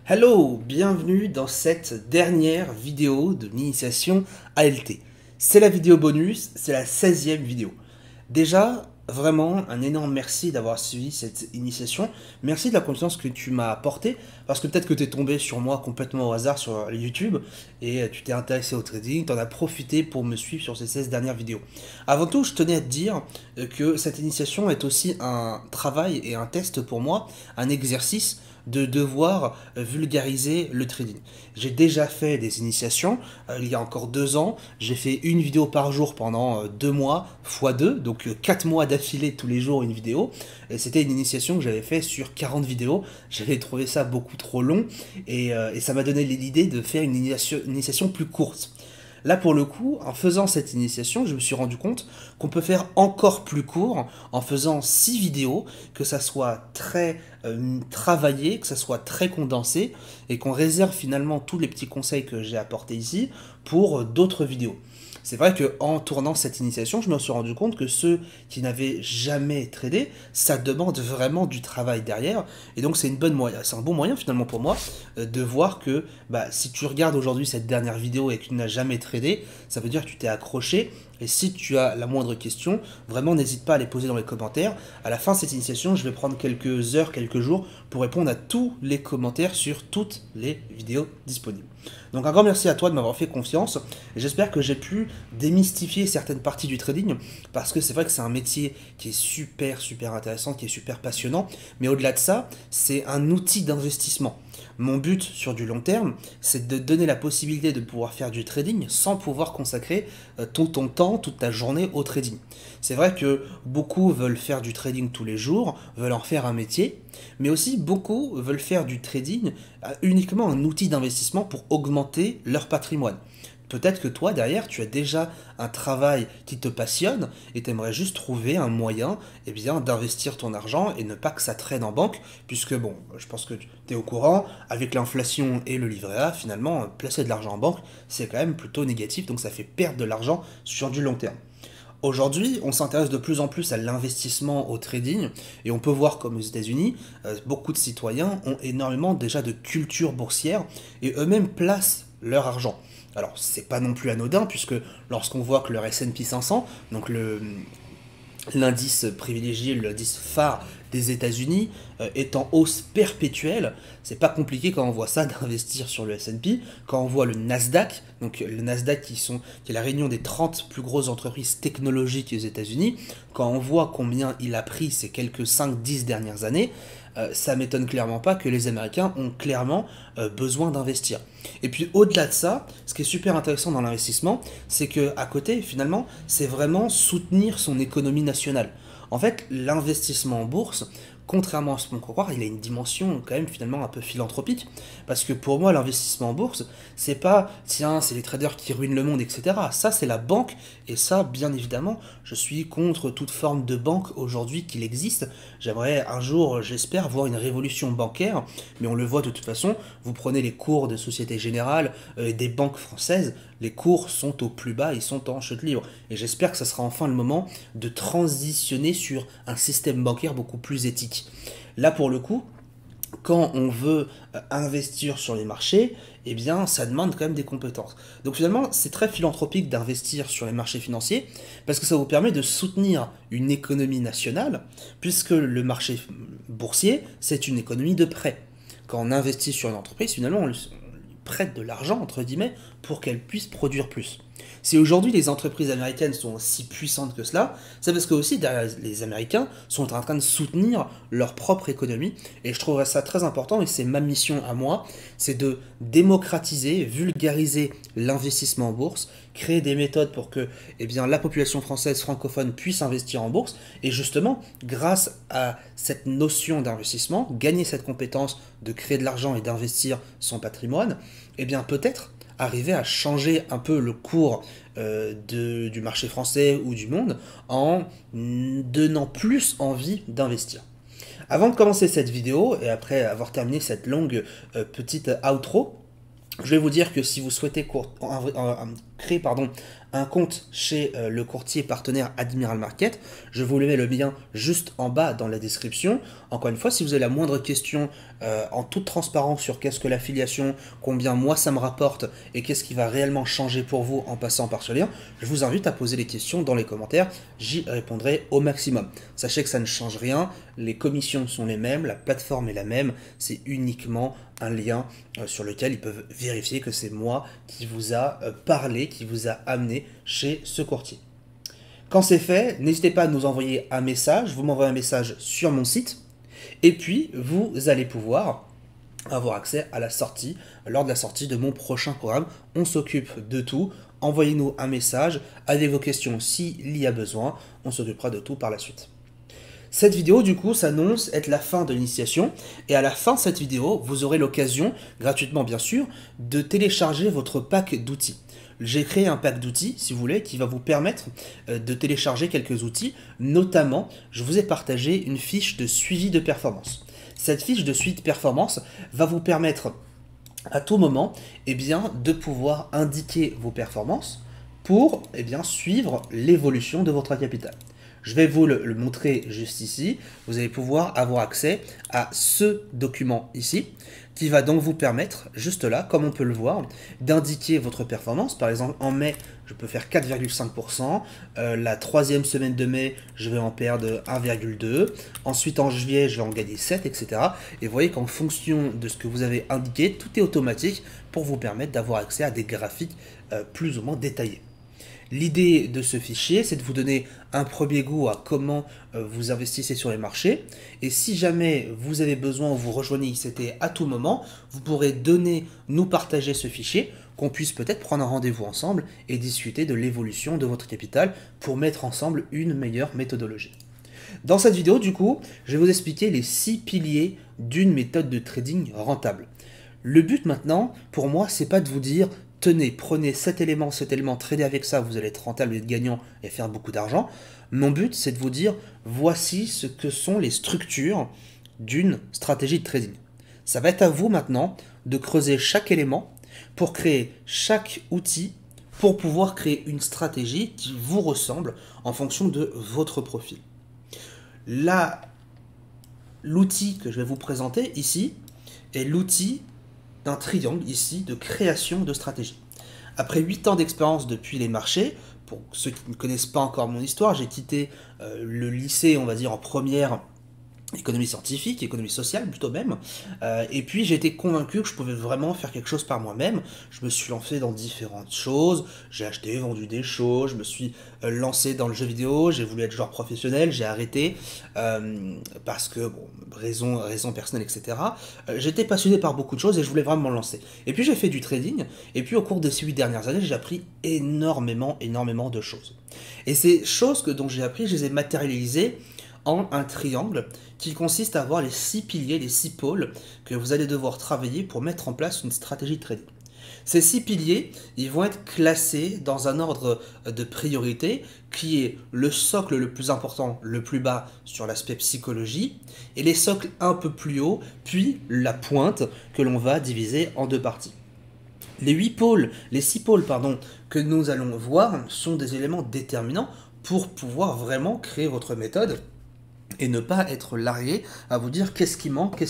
Hello, bienvenue dans cette dernière vidéo de l'initiation ALT. C'est la vidéo bonus, c'est la 16e vidéo. Déjà, vraiment un énorme merci d'avoir suivi cette initiation. Merci de la confiance que tu m'as apportée, parce que peut-être que tu es tombé sur moi complètement au hasard sur YouTube, et tu t'es intéressé au trading, tu en as profité pour me suivre sur ces 16 dernières vidéos. Avant tout, je tenais à te dire que cette initiation est aussi un travail et un test pour moi, un exercice de devoir vulgariser le trading. J'ai déjà fait des initiations, il y a encore 2 ans, j'ai fait une vidéo par jour pendant 2 mois, x 2, donc 4 mois d'affilée tous les jours une vidéo, et c'était une initiation que j'avais fait sur 40 vidéos, j'avais trouvé ça beaucoup trop long, et ça m'a donné l'idée de faire une initiation plus courte. Là, pour le coup, en faisant cette initiation, je me suis rendu compte qu'on peut faire encore plus court en faisant 6 vidéos, que ça soit très travaillé, que ça soit très condensé, et qu'on réserve finalement tous les petits conseils que j'ai apportés ici pour d'autres vidéos. C'est vrai qu'en tournant cette initiation, je me suis rendu compte que ceux qui n'avaient jamais tradé, ça demande vraiment du travail derrière. Et donc c'est un bon moyen finalement pour moi de voir que si tu regardes aujourd'hui cette dernière vidéo et que tu n'as jamais tradé, ça veut dire que tu t'es accroché. Et si tu as la moindre question, vraiment n'hésite pas à les poser dans les commentaires. À la fin de cette initiation, je vais prendre quelques heures, quelques jours pour répondre à tous les commentaires sur toutes les vidéos disponibles. Donc un grand merci à toi de m'avoir fait confiance. J'espère que j'ai pu démystifier certaines parties du trading, parce que c'est vrai que c'est un métier qui est super intéressant, qui est super passionnant. Mais au-delà de ça, c'est un outil d'investissement. Mon but sur du long terme, c'est de donner la possibilité de pouvoir faire du trading sans pouvoir consacrer tout ton temps, toute ta journée au trading. C'est vrai que beaucoup veulent faire du trading tous les jours, veulent en faire un métier, mais aussi beaucoup veulent faire du trading uniquement un outil d'investissement pour augmenter leur patrimoine. Peut-être que toi, derrière, tu as déjà un travail qui te passionne et tu aimerais juste trouver un moyen d'investir ton argent et ne pas que ça traîne en banque, puisque, bon, je pense que tu es au courant, avec l'inflation et le livret A, finalement, placer de l'argent en banque, c'est quand même plutôt négatif, donc ça fait perdre de l'argent sur du long terme. Aujourd'hui, on s'intéresse de plus en plus à l'investissement au trading et on peut voir comme aux États-Unis, beaucoup de citoyens ont énormément déjà de culture boursière et eux-mêmes placent leur argent. Alors, c'est pas non plus anodin, puisque lorsqu'on voit que leur S&P 500, donc l'indice privilégié, l'indice phare des États-Unis, est en hausse perpétuelle, c'est pas compliqué quand on voit ça d'investir sur le S&P. Quand on voit le Nasdaq, donc le Nasdaq qui est la réunion des 30 plus grosses entreprises technologiques aux États-Unis, quand on voit combien il a pris ces quelques 5-10 dernières années, ça m'étonne clairement pas que les Américains ont clairement besoin d'investir. Et puis au-delà de ça, ce qui est super intéressant dans l'investissement, c'est que à côté, finalement, c'est vraiment soutenir son économie nationale. En fait, l'investissement en bourse, contrairement à ce qu'on peut croire, il a une dimension quand même finalement un peu philanthropique. Parce que pour moi, l'investissement en bourse, c'est pas, tiens, c'est les traders qui ruinent le monde, etc. Ça, c'est la banque. Et ça, bien évidemment, je suis contre toute forme de banque aujourd'hui qu'il existe. J'aimerais un jour, j'espère, voir une révolution bancaire. Mais on le voit de toute façon, vous prenez les cours de Société Générale, des banques françaises, les cours sont au plus bas, ils sont en chute libre. Et j'espère que ça sera enfin le moment de transitionner sur un système bancaire beaucoup plus éthique. Là, pour le coup, quand on veut investir sur les marchés, eh bien, ça demande quand même des compétences. Donc finalement, c'est très philanthropique d'investir sur les marchés financiers, parce que ça vous permet de soutenir une économie nationale, puisque le marché boursier, c'est une économie de prêt. Quand on investit sur une entreprise, finalement, on prête de l'argent, entre guillemets, pour qu'elle puisse produire plus. Si aujourd'hui les entreprises américaines sont aussi puissantes que cela, c'est parce que aussi derrière les Américains sont en train de soutenir leur propre économie, et je trouverais ça très important, et c'est ma mission à moi, c'est de démocratiser, vulgariser l'investissement en bourse, créer des méthodes pour que la population française francophone puisse investir en bourse, et justement, grâce à cette notion d'investissement, gagner cette compétence de créer de l'argent et d'investir son patrimoine, peut-être arriver à changer un peu le cours du marché français ou du monde en donnant plus envie d'investir. Avant de commencer cette vidéo, et après avoir terminé cette longue petite outro, je vais vous dire que si vous souhaitez créer un compte chez le courtier partenaire Admiral Market. Je vous mets le lien juste en bas dans la description. Encore une fois, si vous avez la moindre question en toute transparence sur qu'est-ce que l'affiliation, combien moi ça me rapporte et qu'est-ce qui va réellement changer pour vous en passant par ce lien, je vous invite à poser les questions dans les commentaires. J'y répondrai au maximum. Sachez que ça ne change rien, les commissions sont les mêmes, la plateforme est la même, c'est uniquement un lien sur lequel ils peuvent vérifier que c'est moi qui vous a parlé, qui vous a amené chez ce courtier. Quand c'est fait, n'hésitez pas à nous envoyer un message, vous m'envoyez un message sur mon site, et puis vous allez pouvoir avoir accès à la sortie, lors de la sortie de mon prochain programme. On s'occupe de tout, envoyez-nous un message avec vos questions s'il y a besoin, on s'occupera de tout par la suite. Cette vidéo, du coup, s'annonce être la fin de l'initiation. Et à la fin de cette vidéo, vous aurez l'occasion, gratuitement bien sûr, de télécharger votre pack d'outils. J'ai créé un pack d'outils, si vous voulez, qui va vous permettre de télécharger quelques outils. Notamment, je vous ai partagé une fiche de suivi de performance. Cette fiche de suivi de performance va vous permettre à tout moment de pouvoir indiquer vos performances pour suivre l'évolution de votre capital. Je vais vous le montrer juste ici. Vous allez pouvoir avoir accès à ce document ici, qui va donc vous permettre, juste là, comme on peut le voir, d'indiquer votre performance. Par exemple, en mai, je peux faire 4,5%. La troisième semaine de mai, je vais en perdre 1,2%. Ensuite, en juillet, je vais en gagner 7, etc. Et vous voyez qu'en fonction de ce que vous avez indiqué, tout est automatique pour vous permettre d'avoir accès à des graphiques plus ou moins détaillés. L'idée de ce fichier, c'est de vous donner un premier goût à comment vous investissez sur les marchés. Et si jamais vous avez besoin ou vous rejoignez ICT à tout moment, vous pourrez nous partager ce fichier, qu'on puisse peut-être prendre un rendez-vous ensemble et discuter de l'évolution de votre capital pour mettre ensemble une meilleure méthodologie. Dans cette vidéo, du coup, je vais vous expliquer les 6 piliers d'une méthode de trading rentable. Le but maintenant, pour moi, c'est pas de vous dire tenez, prenez cet élément, tradez avec ça, vous allez être rentable et être gagnant et faire beaucoup d'argent. Mon but, c'est de vous dire, voici ce que sont les structures d'une stratégie de trading. Ça va être à vous maintenant de creuser chaque élément pour créer chaque outil pour pouvoir créer une stratégie qui vous ressemble en fonction de votre profil. Là, l'outil que je vais vous présenter ici est l'outil d'un triangle ici de création de stratégie. Après 8 ans d'expérience depuis les marchés, pour ceux qui ne connaissent pas encore mon histoire, j'ai quitté le lycée, on va dire en première, économie scientifique, économie sociale plutôt même, et puis j'ai été convaincu que je pouvais vraiment faire quelque chose par moi-même. Je me suis lancé dans différentes choses, j'ai acheté, vendu des choses, je me suis lancé dans le jeu vidéo, j'ai voulu être joueur professionnel, j'ai arrêté parce que, bon, raison personnelle, etc. J'étais passionné par beaucoup de choses et je voulais vraiment me lancer. Et puis j'ai fait du trading, et puis au cours de ces 8 dernières années, j'ai appris énormément de choses. Et ces choses dont j'ai appris, je les ai matérialisées en un triangle qui consiste à avoir les 6 piliers, les 6 pôles que vous allez devoir travailler pour mettre en place une stratégie de trading. Ces 6 piliers, ils vont être classés dans un ordre de priorité qui est le socle le plus important, le plus bas sur l'aspect psychologie, et les socles un peu plus haut, puis la pointe que l'on va diviser en 2 parties. Les 6 pôles que nous allons voir sont des éléments déterminants pour pouvoir vraiment créer votre méthode et ne pas être largué à vous dire qu'est-ce qui manque.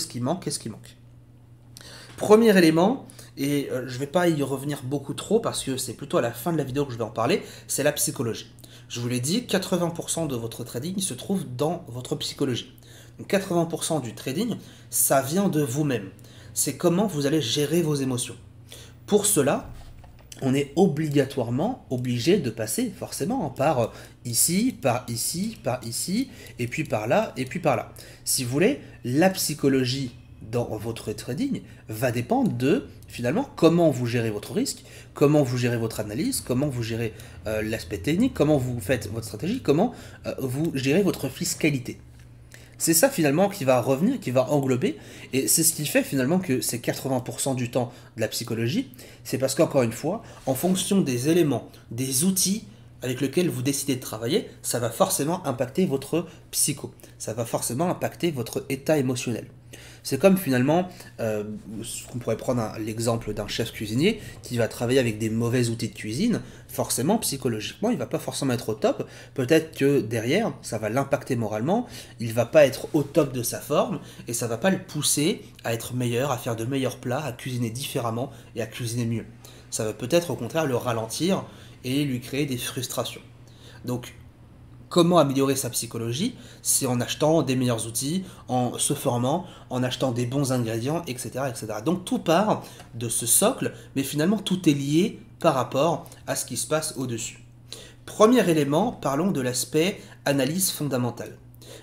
Premier élément, et je ne vais pas y revenir beaucoup trop parce que c'est plutôt à la fin de la vidéo que je vais en parler, c'est la psychologie. Je vous l'ai dit, 80% de votre trading se trouve dans votre psychologie. Donc 80% du trading, ça vient de vous-même. C'est comment vous allez gérer vos émotions. Pour cela, on est obligatoirement obligé de passer forcément par ici, et puis par là, et puis par là. Si vous voulez, la psychologie dans votre trading va dépendre de, finalement, comment vous gérez votre risque, comment vous gérez votre analyse, comment vous gérez l'aspect technique, comment vous faites votre stratégie, comment vous gérez votre fiscalité. C'est ça finalement qui va revenir, qui va englober, et c'est ce qui fait finalement que c'est 80% du temps de la psychologie, c'est parce qu'encore une fois, en fonction des éléments, des outils avec lesquels vous décidez de travailler, ça va forcément impacter votre psycho, ça va forcément impacter votre état émotionnel. C'est comme finalement, on pourrait prendre l'exemple d'un chef cuisinier qui va travailler avec des mauvais outils de cuisine, forcément, psychologiquement, il va pas forcément être au top, peut-être que derrière, ça va l'impacter moralement, il va pas être au top de sa forme, et ça va pas le pousser à être meilleur, à faire de meilleurs plats, à cuisiner différemment et à cuisiner mieux. Ça va peut-être au contraire le ralentir et lui créer des frustrations. Donc, comment améliorer sa psychologie? C'est en achetant des meilleurs outils, en se formant, en achetant des bons ingrédients, etc., etc. Donc tout part de ce socle, mais finalement tout est lié par rapport à ce qui se passe au-dessus. Premier élément, parlons de l'aspect analyse fondamentale.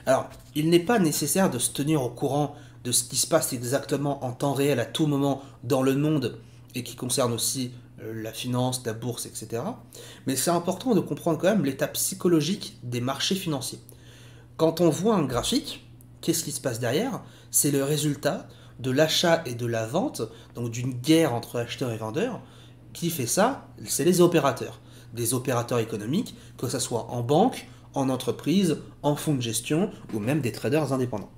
Alors, il n'est pas nécessaire de se tenir au courant de ce qui se passe exactement en temps réel à tout moment dans le monde et qui concerne aussi la finance, la bourse, etc. Mais c'est important de comprendre quand même l'état psychologique des marchés financiers. Quand on voit un graphique, qu'est-ce qui se passe derrière? C'est le résultat de l'achat et de la vente, donc d'une guerre entre acheteurs et vendeurs. Qui fait ça? C'est les opérateurs. Des opérateurs économiques, que ce soit en banque, en entreprise, en fonds de gestion ou même des traders indépendants.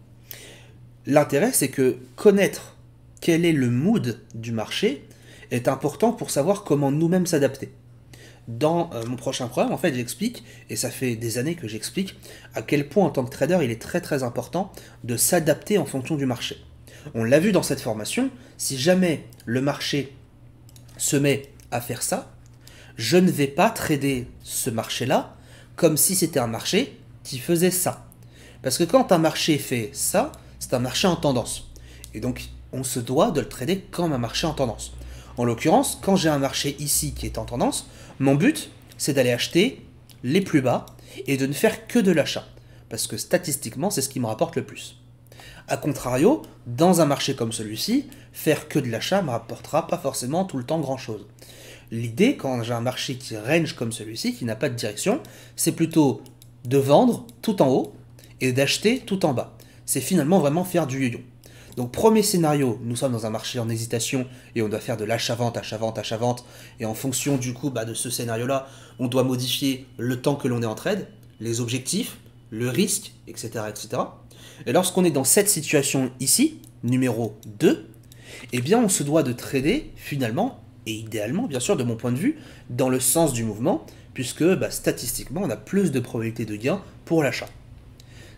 L'intérêt, c'est que connaître quel est le mood du marché est important pour savoir comment nous-mêmes s'adapter. Dans mon prochain programme, en fait, j'explique, et ça fait des années que j'explique, à quel point en tant que trader, il est très très important de s'adapter en fonction du marché. On l'a vu dans cette formation, si jamais le marché se met à faire ça, je ne vais pas trader ce marché-là comme si c'était un marché qui faisait ça. Parce que quand un marché fait ça, c'est un marché en tendance. Et donc, on se doit de le trader comme un marché en tendance. En l'occurrence, quand j'ai un marché ici qui est en tendance, mon but, c'est d'aller acheter les plus bas et de ne faire que de l'achat. Parce que statistiquement, c'est ce qui me rapporte le plus. A contrario, dans un marché comme celui-ci, faire que de l'achat ne me rapportera pas forcément tout le temps grand-chose. L'idée, quand j'ai un marché qui range comme celui-ci, qui n'a pas de direction, c'est plutôt de vendre tout en haut et d'acheter tout en bas. C'est finalement vraiment faire du yo-yo. Donc premier scénario, nous sommes dans un marché en hésitation et on doit faire de l'achat-vente, achat-vente, achat-vente. Et en fonction du coup de ce scénario-là, on doit modifier le temps que l'on est en trade, les objectifs, le risque, etc. etc. Et lorsqu'on est dans cette situation ici, numéro 2, eh bien on se doit de trader finalement, et idéalement bien sûr de mon point de vue, dans le sens du mouvement, puisque statistiquement on a plus de probabilité de gain pour l'achat.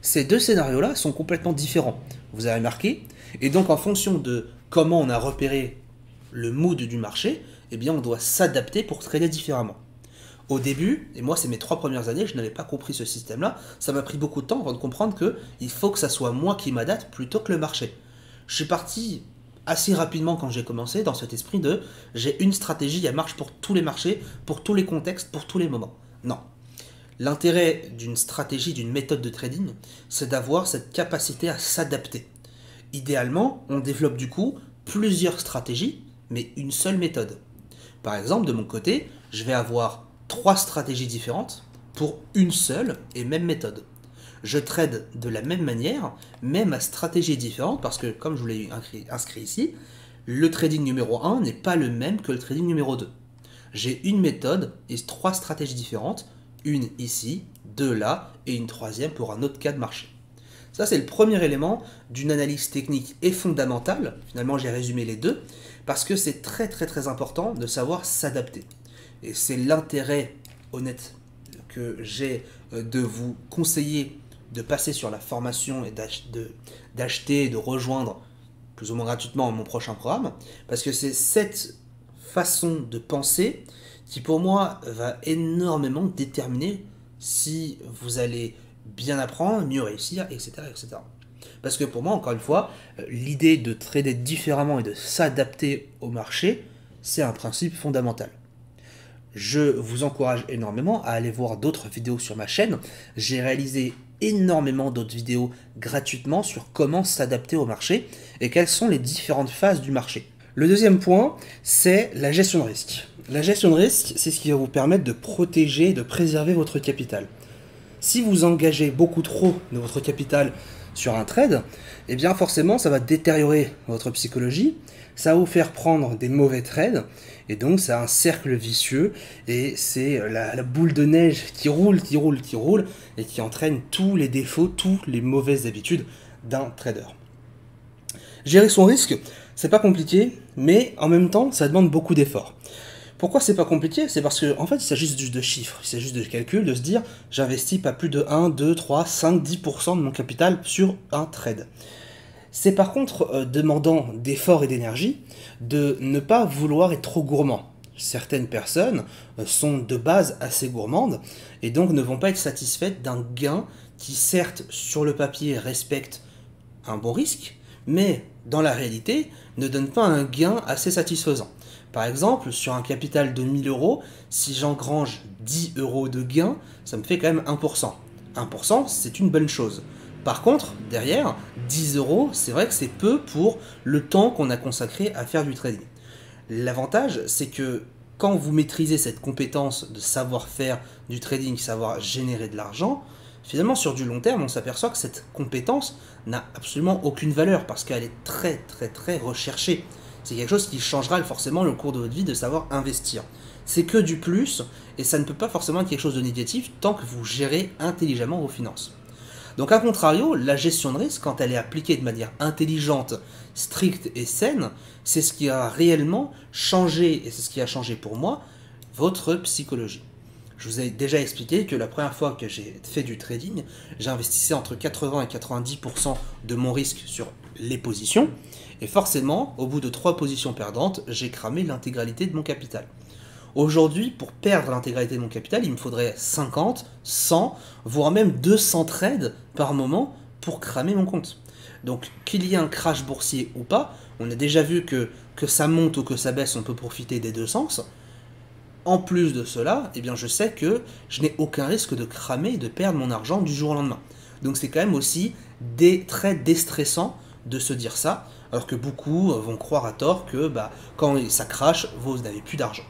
Ces deux scénarios-là sont complètement différents, vous avez remarqué, et donc en fonction de comment on a repéré le mood du marché, eh bien on doit s'adapter pour trader différemment. Au début, et moi c'est mes 3 premières années, je n'avais pas compris ce système-là, ça m'a pris beaucoup de temps avant de comprendre qu'il faut que ça soit moi qui m'adapte plutôt que le marché. Je suis parti assez rapidement quand j'ai commencé dans cet esprit de j'ai une stratégie, elle marche pour tous les marchés, pour tous les contextes, pour tous les moments. Non. L'intérêt d'une stratégie, d'une méthode de trading, c'est d'avoir cette capacité à s'adapter. Idéalement, on développe du coup plusieurs stratégies, mais une seule méthode. Par exemple, de mon côté, je vais avoir 3 stratégies différentes pour une seule et même méthode. Je trade de la même manière, mais ma stratégie est différente parce que, comme je vous l'ai inscrit ici, le trading numéro 1 n'est pas le même que le trading numéro 2. J'ai une méthode et 3 stratégies différentes, une ici, 2 là, et une troisième pour un autre cas de marché. Ça, c'est le premier élément d'une analyse technique et fondamentale. Finalement, j'ai résumé les deux, parce que c'est très très très important de savoir s'adapter. Et c'est l'intérêt honnête que j'ai de vous conseiller de passer sur la formation et d'acheter et de rejoindre plus ou moins gratuitement mon prochain programme, parce que c'est cette façon de penser qui pour moi va énormément déterminer si vous allez bien apprendre, mieux réussir, etc., etc. Parce que pour moi, encore une fois, l'idée de trader différemment et de s'adapter au marché, c'est un principe fondamental. Je vous encourage énormément à aller voir d'autres vidéos sur ma chaîne. J'ai réalisé énormément d'autres vidéos gratuitement sur comment s'adapter au marché et quelles sont les différentes phases du marché. Le deuxième point, c'est la gestion de risque. La gestion de risque, c'est ce qui va vous permettre de protéger, de préserver votre capital. Si vous engagez beaucoup trop de votre capital sur un trade, eh bien forcément ça va détériorer votre psychologie, ça va vous faire prendre des mauvais trades, et donc c'est un cercle vicieux, et c'est la boule de neige qui roule, qui roule, qui roule, et qui entraîne tous les défauts, toutes les mauvaises habitudes d'un trader. Gérer son risque, c'est pas compliqué, mais en même temps, ça demande beaucoup d'efforts. Pourquoi c'est pas compliqué? C'est parce que en fait, il s'agit juste de chiffres, il s'agit juste de calcul, de se dire j'investis pas plus de 1, 2, 3, 5, 10% de mon capital sur un trade. C'est par contre demandant d'efforts et d'énergie de ne pas vouloir être trop gourmand. Certaines personnes sont de base assez gourmandes et donc ne vont pas être satisfaites d'un gain qui certes sur le papier respecte un bon risque, mais dans la réalité ne donne pas un gain assez satisfaisant. Par exemple, sur un capital de 1000 euros, si j'engrange 10 euros de gain, ça me fait quand même 1%. 1%, c'est une bonne chose. Par contre, derrière, 10 euros, c'est vrai que c'est peu pour le temps qu'on a consacré à faire du trading. L'avantage, c'est que quand vous maîtrisez cette compétence de savoir faire du trading, savoir générer de l'argent, finalement, sur du long terme, on s'aperçoit que cette compétence n'a absolument aucune valeur parce qu'elle est très très très recherchée. C'est quelque chose qui changera forcément le cours de votre vie de savoir investir. C'est que du plus et ça ne peut pas forcément être quelque chose de négatif tant que vous gérez intelligemment vos finances. Donc à contrario, la gestion de risque, quand elle est appliquée de manière intelligente, stricte et saine, c'est ce qui a réellement changé, et c'est ce qui a changé pour moi, votre psychologie. Je vous ai déjà expliqué que la première fois que j'ai fait du trading, j'investissais entre 80 et 90% de mon risque sur les positions, et forcément, au bout de 3 positions perdantes, j'ai cramé l'intégralité de mon capital. Aujourd'hui, pour perdre l'intégralité de mon capital, il me faudrait 50, 100, voire même 200 trades par moment pour cramer mon compte. Donc qu'il y ait un crash boursier ou pas, on a déjà vu que ça monte ou que ça baisse, on peut profiter des deux sens. En plus de cela, eh bien je sais que je n'ai aucun risque de cramer et de perdre mon argent du jour au lendemain. Donc c'est quand même aussi très déstressant de se dire ça, alors que beaucoup vont croire à tort que quand ça crache, vous n'avez plus d'argent.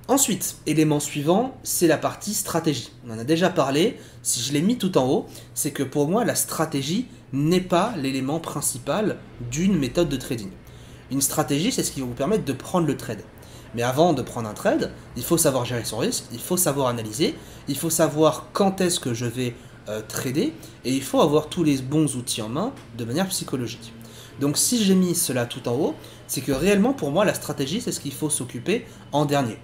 Ensuite, élément suivant, c'est la partie stratégie. On en a déjà parlé, si je l'ai mis tout en haut, c'est que pour moi, la stratégie n'est pas l'élément principal d'une méthode de trading. Une stratégie, c'est ce qui va vous permettre de prendre le trade. Mais avant de prendre un trade, il faut savoir gérer son risque, il faut savoir analyser, il faut savoir quand est-ce que je vais trader, et il faut avoir tous les bons outils en main de manière psychologique. Donc si j'ai mis cela tout en haut, c'est que réellement pour moi, la stratégie, c'est ce qu'il faut s'occuper en dernier.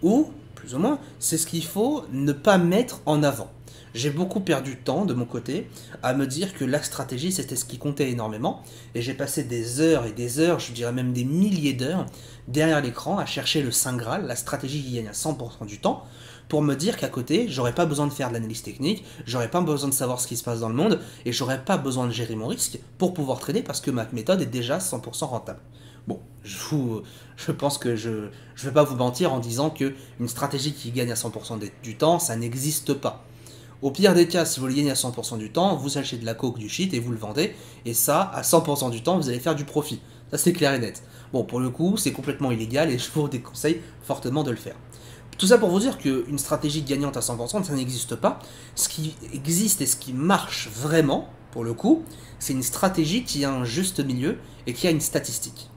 Ou, plus ou moins, c'est ce qu'il faut ne pas mettre en avant. J'ai beaucoup perdu de temps de mon côté à me dire que la stratégie c'était ce qui comptait énormément et j'ai passé des heures et des heures, je dirais même des milliers d'heures derrière l'écran à chercher le Saint Graal, la stratégie qui gagne à 100% du temps pour me dire qu'à côté j'aurais pas besoin de faire de l'analyse technique, j'aurais pas besoin de savoir ce qui se passe dans le monde et j'aurais pas besoin de gérer mon risque pour pouvoir trader parce que ma méthode est déjà 100% rentable. Bon, je pense que je ne vais pas vous mentir en disant qu'une stratégie qui gagne à 100% du temps, ça n'existe pas. Au pire des cas, si vous le gagnez à 100% du temps, vous achetez de la coke, du shit et vous le vendez. Et ça, à 100% du temps, vous allez faire du profit. Ça, c'est clair et net. Bon, pour le coup, c'est complètement illégal et je vous déconseille fortement de le faire. Tout ça pour vous dire qu'une stratégie gagnante à 100%, ça n'existe pas. Ce qui existe et ce qui marche vraiment, pour le coup, c'est une stratégie qui a un juste milieu et qui a une statistique.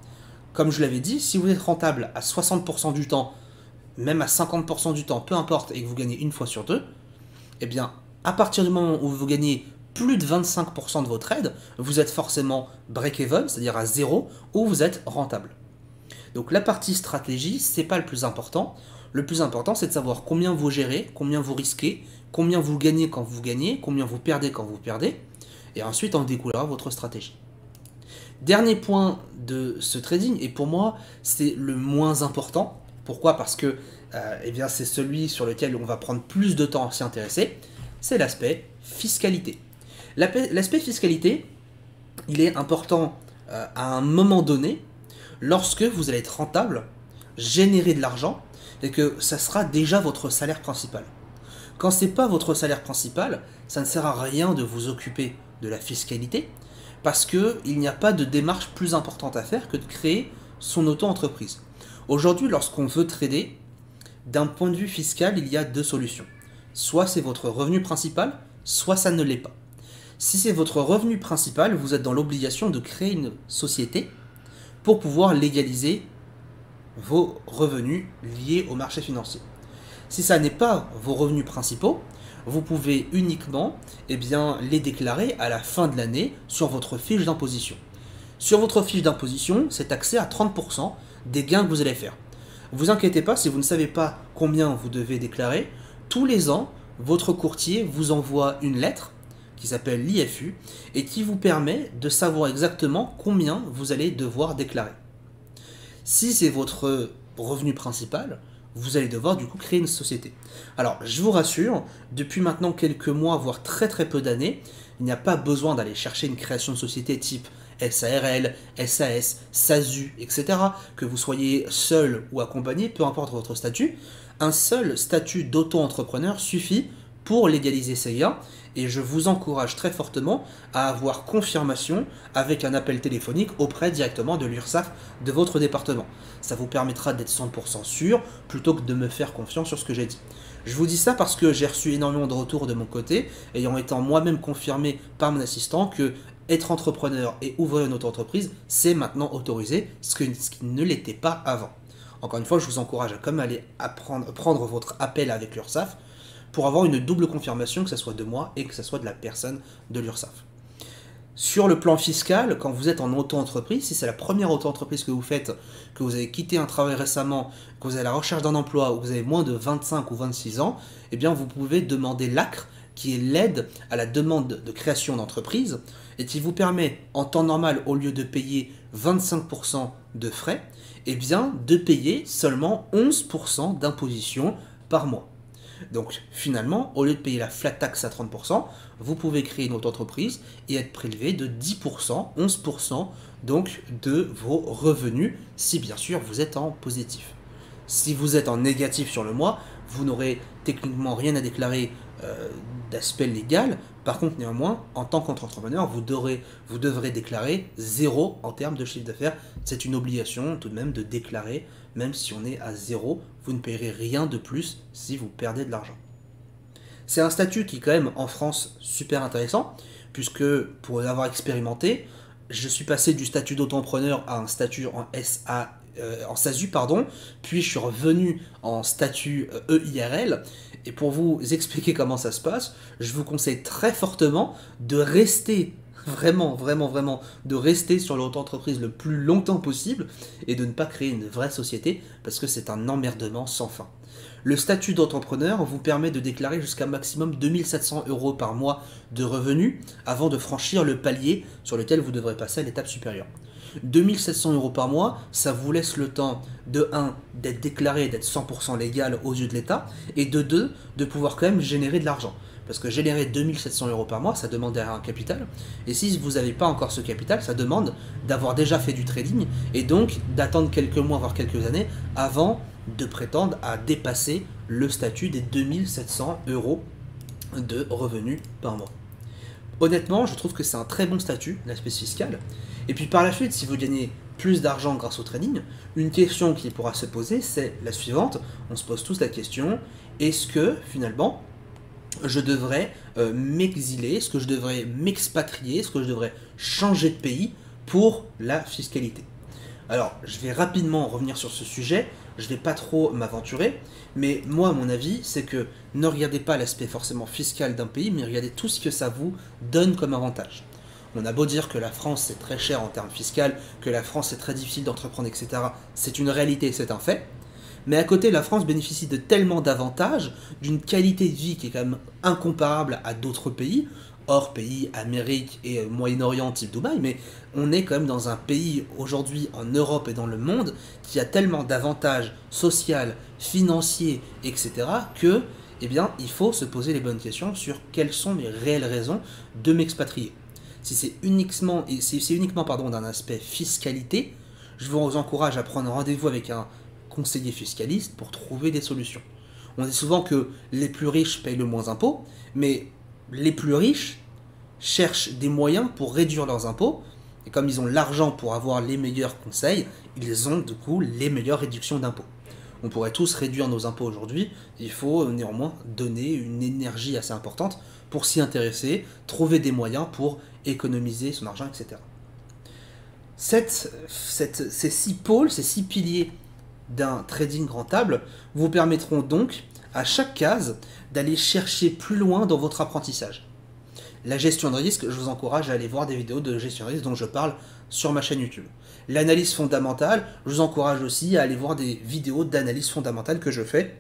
Comme je l'avais dit, si vous êtes rentable à 60% du temps, même à 50% du temps, peu importe, et que vous gagnez une fois sur deux, eh bien, à partir du moment où vous gagnez plus de 25% de vos trades, vous êtes forcément break-even, c'est-à-dire à zéro, ou vous êtes rentable. Donc la partie stratégie, c'est pas le plus important. Le plus important, c'est de savoir combien vous gérez, combien vous risquez, combien vous gagnez quand vous gagnez, combien vous perdez quand vous perdez, et ensuite en découlera votre stratégie. Dernier point de ce trading, et pour moi c'est le moins important. Pourquoi? Parce que eh bien, c'est celui sur lequel on va prendre plus de temps à s'y intéresser, c'est l'aspect fiscalité. L'aspect fiscalité, il est important à un moment donné, lorsque vous allez être rentable, générer de l'argent, et que ça sera déjà votre salaire principal. Quand ce n'est pas votre salaire principal, ça ne sert à rien de vous occuper de la fiscalité, parce qu'il n'y a pas de démarche plus importante à faire que de créer son auto-entreprise. Aujourd'hui, lorsqu'on veut trader, d'un point de vue fiscal, il y a deux solutions. Soit c'est votre revenu principal, soit ça ne l'est pas. Si c'est votre revenu principal, vous êtes dans l'obligation de créer une société pour pouvoir légaliser vos revenus liés au marché financier. Si ça n'est pas vos revenus principaux, vous pouvez uniquement les déclarer à la fin de l'année sur votre fiche d'imposition. Sur votre fiche d'imposition, c'est taxé à 30% des gains que vous allez faire. Vous inquiétez pas, si vous ne savez pas combien vous devez déclarer, tous les ans, votre courtier vous envoie une lettre qui s'appelle l'IFU et qui vous permet de savoir exactement combien vous allez devoir déclarer. Si c'est votre revenu principal, vous allez devoir du coup créer une société. Alors, je vous rassure, depuis maintenant quelques mois, voire très très peu d'années, il n'y a pas besoin d'aller chercher une création de société type SARL, SAS, SASU, etc. Que vous soyez seul ou accompagné, peu importe votre statut, un seul statut d'auto-entrepreneur suffit pour légaliser ces gains et je vous encourage très fortement à avoir confirmation avec un appel téléphonique auprès directement de l'URSSAF de votre département. Ça vous permettra d'être 100% sûr plutôt que de me faire confiance sur ce que j'ai dit. Je vous dis ça parce que j'ai reçu énormément de retours de mon côté, ayant été moi-même confirmé par mon assistant que être entrepreneur et ouvrir une auto-entreprise, c'est maintenant autorisé, ce qui ne l'était pas avant. Encore une fois, je vous encourage à comme aller prendre votre appel avec l'URSSAF pour avoir une double confirmation, que ce soit de moi et que ce soit de la personne de l'URSSAF. Sur le plan fiscal, quand vous êtes en auto-entreprise, si c'est la première auto-entreprise que vous faites, que vous avez quitté un travail récemment, que vous êtes à la recherche d'un emploi ou que vous avez moins de 25 ou 26 ans, eh bien vous pouvez demander l'ACRE, qui est l'aide à la demande de création d'entreprise, et qui vous permet, en temps normal, au lieu de payer 25% de frais, eh bien de payer seulement 11% d'imposition par mois. Donc finalement, au lieu de payer la flat tax à 30%, vous pouvez créer une auto-entreprise et être prélevé de 10%, 11% donc de vos revenus, si bien sûr vous êtes en positif. Si vous êtes en négatif sur le mois, vous n'aurez techniquement rien à déclarer d'aspect légal. Par contre, néanmoins, en tant qu'entrepreneur, vous devrez déclarer 0 en termes de chiffre d'affaires. C'est une obligation tout de même de déclarer, même si on est à 0, vous ne payerez rien de plus si vous perdez de l'argent. C'est un statut qui est quand même en France super intéressant, puisque pour l'avoir expérimenté, je suis passé du statut d'auto-entrepreneur à un statut en SASU, puis je suis revenu en statut EIRL. Et pour vous expliquer comment ça se passe, je vous conseille très fortement de rester, vraiment, de rester sur l'auto-entreprise le plus longtemps possible et de ne pas créer une vraie société parce que c'est un emmerdement sans fin. Le statut d'entrepreneur vous permet de déclarer jusqu'à maximum 2700 € par mois de revenus avant de franchir le palier sur lequel vous devrez passer à l'étape supérieure. 2700 € par mois, ça vous laisse le temps de 1, d'être déclaré, d'être 100% légal aux yeux de l'État, et de 2, de pouvoir quand même générer de l'argent. Parce que générer 2700 € par mois, ça demande derrière un capital, et si vous n'avez pas encore ce capital, ça demande d'avoir déjà fait du trading, et donc d'attendre quelques mois, voire quelques années, avant de prétendre à dépasser le statut des 2700 € de revenus par mois. Honnêtement, je trouve que c'est un très bon statut, l'aspect fiscal. Et puis par la suite, si vous gagnez plus d'argent grâce au trading, une question qui pourra se poser, c'est la suivante. On se pose tous la question, est-ce que finalement, je devrais m'exiler, est-ce que je devrais m'expatrier, est-ce que je devrais changer de pays pour la fiscalité? Alors, je vais rapidement revenir sur ce sujet, je ne vais pas trop m'aventurer, mais moi, mon avis, c'est que ne regardez pas l'aspect forcément fiscal d'un pays, mais regardez tout ce que ça vous donne comme avantage. On a beau dire que la France c'est très cher en termes fiscaux, que la France c'est très difficile d'entreprendre, etc. C'est une réalité, c'est un fait. Mais à côté, la France bénéficie de tellement d'avantages, d'une qualité de vie qui est quand même incomparable à d'autres pays, hors pays, Amérique et Moyen-Orient type Dubaï, mais on est quand même dans un pays aujourd'hui en Europe et dans le monde qui a tellement d'avantages sociaux, financiers, etc. que, eh bien, il faut se poser les bonnes questions sur quelles sont les réelles raisons de m'expatrier. Si c'est uniquement d'un aspect fiscalité, je vous encourage à prendre rendez-vous avec un conseiller fiscaliste pour trouver des solutions. On dit souvent que les plus riches payent le moins d'impôts, mais les plus riches cherchent des moyens pour réduire leurs impôts, et comme ils ont l'argent pour avoir les meilleurs conseils, ils ont du coup les meilleures réductions d'impôts. On pourrait tous réduire nos impôts aujourd'hui, il faut néanmoins donner une énergie assez importante pour s'y intéresser, trouver des moyens pour économiser son argent, etc. Ces 6 pôles, ces 6 piliers d'un trading rentable vous permettront donc à chaque case d'aller chercher plus loin dans votre apprentissage. La gestion de risque, je vous encourage à aller voir des vidéos de gestion de risque dont je parle sur ma chaîne YouTube. L'analyse fondamentale, je vous encourage aussi à aller voir des vidéos d'analyse fondamentale que je fais,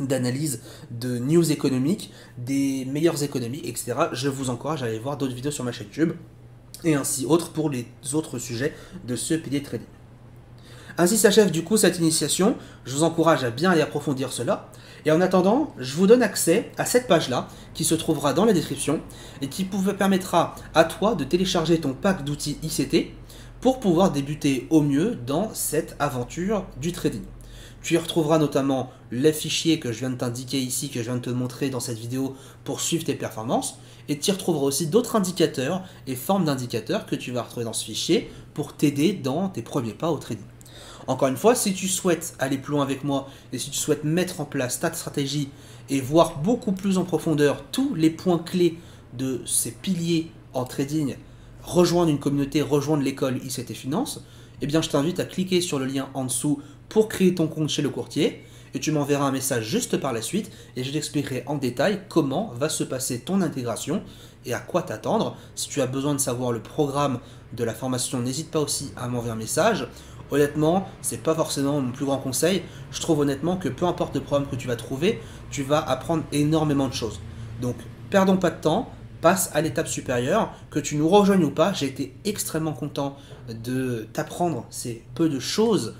d'analyse de news économiques, des meilleures économies, etc. Je vous encourage à aller voir d'autres vidéos sur ma chaîne YouTube, et ainsi autres pour les autres sujets de ce pilier trading. Ainsi s'achève du coup cette initiation, je vous encourage à bien aller approfondir cela, et en attendant, je vous donne accès à cette page-là, qui se trouvera dans la description, et qui permettra à toi de télécharger ton pack d'outils ICT, pour pouvoir débuter au mieux dans cette aventure du trading. Tu y retrouveras notamment les fichiers que je viens de t'indiquer ici, que je viens de te montrer dans cette vidéo pour suivre tes performances, et tu y retrouveras aussi d'autres indicateurs et formes d'indicateurs que tu vas retrouver dans ce fichier pour t'aider dans tes premiers pas au trading. Encore une fois, si tu souhaites aller plus loin avec moi et si tu souhaites mettre en place ta stratégie et voir beaucoup plus en profondeur tous les points clés de ces piliers en trading, rejoindre une communauté, rejoindre l'école ICT Finance, eh bien je t'invite à cliquer sur le lien en dessous pour créer ton compte chez le courtier et tu m'enverras un message juste par la suite et je t'expliquerai en détail comment va se passer ton intégration et à quoi t'attendre. Si tu as besoin de savoir le programme de la formation, n'hésite pas aussi à m'envoyer un message. Honnêtement, c'est pas forcément mon plus grand conseil. Je trouve honnêtement que peu importe le programme que tu vas trouver, tu vas apprendre énormément de choses. Donc, perdons pas de temps, passe à l'étape supérieure, que tu nous rejoignes ou pas. J'ai été extrêmement content de t'apprendre ces peu de choses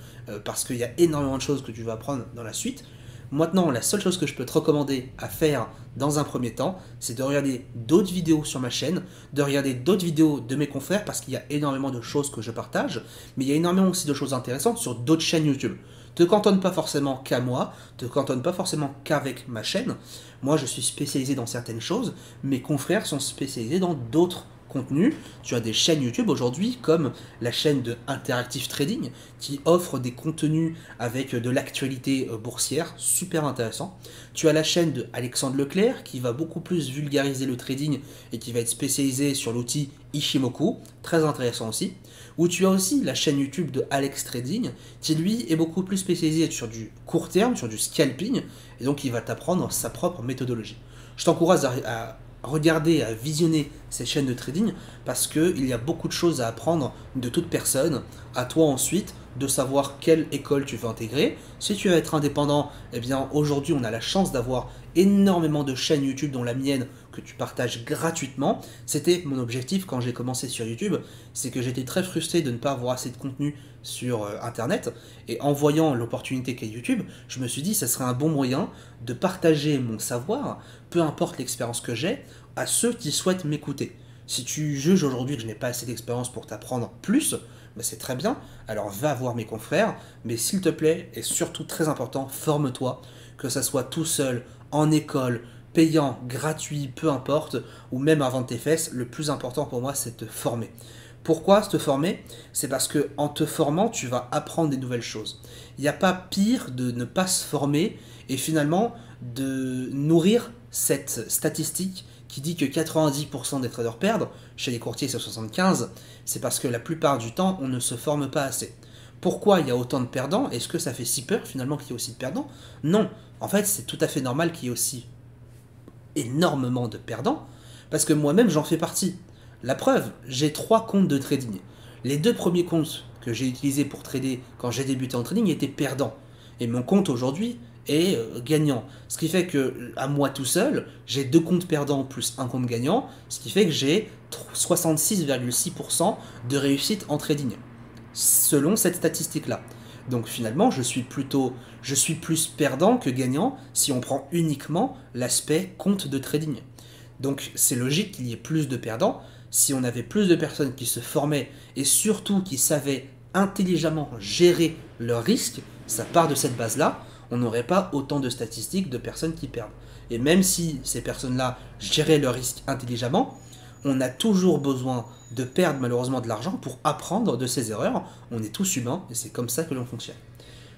parce qu'il y a énormément de choses que tu vas apprendre dans la suite. Maintenant, la seule chose que je peux te recommander à faire dans un premier temps, c'est de regarder d'autres vidéos sur ma chaîne, de regarder d'autres vidéos de mes confrères, parce qu'il y a énormément de choses que je partage, mais il y a énormément aussi de choses intéressantes sur d'autres chaînes YouTube. Te cantonne pas forcément qu'à moi, te cantonne pas forcément qu'avec ma chaîne. Moi, je suis spécialisé dans certaines choses, mes confrères sont spécialisés dans d'autres contenu. Tu as des chaînes YouTube aujourd'hui comme la chaîne de Interactive Trading qui offre des contenus avec de l'actualité boursière super intéressant. Tu as la chaîne de Alexandre Leclerc qui va beaucoup plus vulgariser le trading et qui va être spécialisé sur l'outil Ishimoku, très intéressant aussi. Ou tu as aussi la chaîne YouTube de Alex Trading qui lui est beaucoup plus spécialisé sur du court terme, sur du scalping et donc il va t'apprendre sa propre méthodologie. Je t'encourage à regarder, à visionner ces chaînes de trading parce qu'il y a beaucoup de choses à apprendre de toute personne. À toi ensuite de savoir quelle école tu veux intégrer. Si tu veux être indépendant, eh bien aujourd'hui on a la chance d'avoir énormément de chaînes YouTube dont la mienne que tu partages gratuitement. C'était mon objectif quand j'ai commencé sur YouTube, c'est que j'étais très frustré de ne pas avoir assez de contenu sur Internet et en voyant l'opportunité qu'est YouTube, je me suis dit que ça serait un bon moyen de partager mon savoir, peu importe l'expérience que j'ai, à ceux qui souhaitent m'écouter. Si tu juges aujourd'hui que je n'ai pas assez d'expérience pour t'apprendre plus, ben c'est très bien, alors va voir mes confrères, mais s'il te plaît, et surtout très important, forme-toi, que ça soit tout seul, en école, payant, gratuit, peu importe, ou même avant tes fesses, le plus important pour moi c'est de te former. Pourquoi te former? C'est parce que en te formant, tu vas apprendre des nouvelles choses. Il n'y a pas pire de ne pas se former et finalement de nourrir cette statistique qui dit que 90% des traders perdent, chez les courtiers c'est 75%, c'est parce que la plupart du temps on ne se forme pas assez. Pourquoi il y a autant de perdants? Est-ce que ça fait si peur finalement qu'il y ait aussi de perdants? Non, en fait c'est tout à fait normal qu'il y ait aussi énormément de perdants, parce que moi-même j'en fais partie. La preuve, j'ai 3 comptes de trading. Les 2 premiers comptes que j'ai utilisés pour trader quand j'ai débuté en trading étaient perdants. Et mon compte aujourd'hui est gagnant. Ce qui fait que à moi tout seul, j'ai 2 comptes perdants plus un compte gagnant, ce qui fait que j'ai 66,6% de réussite en trading, selon cette statistique-là. Donc finalement, je suis plus perdant que gagnant si on prend uniquement l'aspect compte de trading. Donc c'est logique qu'il y ait plus de perdants. Si on avait plus de personnes qui se formaient et surtout qui savaient intelligemment gérer leurs risques, ça part de cette base-là, on n'aurait pas autant de statistiques de personnes qui perdent. Et même si ces personnes-là géraient leurs risques intelligemment, on a toujours besoin de perdre malheureusement de l'argent pour apprendre de ses erreurs. On est tous humains et c'est comme ça que l'on fonctionne.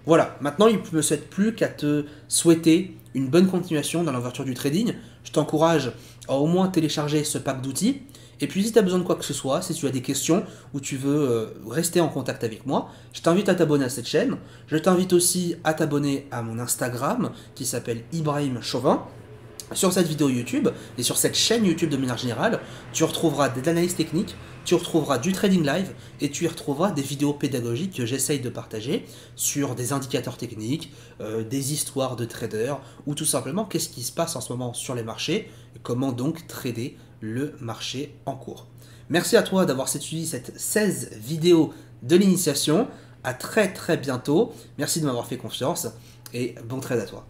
Voilà, maintenant il ne me souhaite plus qu'à te souhaiter une bonne continuation dans l'aventure du trading. Je t'encourage à au moins télécharger ce pack d'outils. Et puis si tu as besoin de quoi que ce soit, si tu as des questions ou tu veux rester en contact avec moi, je t'invite à t'abonner à cette chaîne. Je t'invite aussi à t'abonner à mon Instagram qui s'appelle Ibrahim Chauvin. Sur cette vidéo YouTube et sur cette chaîne YouTube de manière générale, tu retrouveras des analyses techniques, tu retrouveras du trading live et tu y retrouveras des vidéos pédagogiques que j'essaye de partager sur des indicateurs techniques, des histoires de traders ou tout simplement qu'est-ce qui se passe en ce moment sur les marchés et comment donc trader le marché en cours. Merci à toi d'avoir suivi cette 16 vidéos de l'initiation. À très bientôt. Merci de m'avoir fait confiance et bon trade à toi.